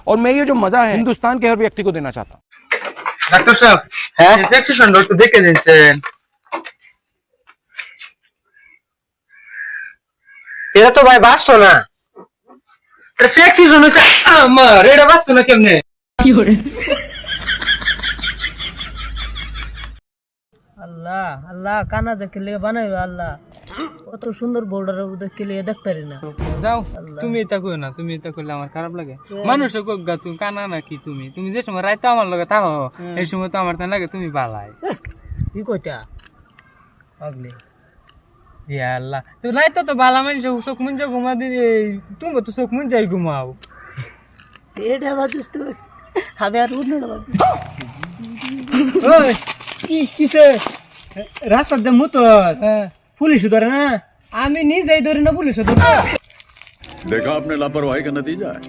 और मैं ये जो मजा है हिंदुस्तान के हर व्यक्ति को देना चाहता हूँ। ডাক্তার সাহেব হ্যাঁ ইনফেকশন একটু দেখে দিয়েছেন এটা তো ভাই বাঁচতো না। এটা ফ্যাকশন হইছে আমার এটা বাঁচতো না কেমনে আল্লাহ আল্লাহ কানা দেখে লিয়ে বানাইলো আল্লাহ কত সুন্দর বর্ডার দেখে লিয়ে দেখতারি না যাও তুমি এটা কই না তুমি এটা করলে আমার খারাপ লাগে মানুষে কোক গা তুমি কানা নাকি তুমি যে সময় রাইতে আমার লগে থাকো এই সময় তো আমার তাই লাগে তুমি বালাই কি কইটা আগলে ইয়া আল্লাহ তুই রাইতে তো বালা মানুষ চোখ মুঞ্জা ঘুমা দিদি তুমি তো চোখ মুঞ্জাই ঘুমাও এটা বাজুস তো হবে আর উঠলো না বাজু ওই কি কিসে রাস্তা দে মুতো পুলিশ ধরে না আমি নিজেই ধরি না পুলিশ ধরে देखा आपने लापरवाही का नतीजा है।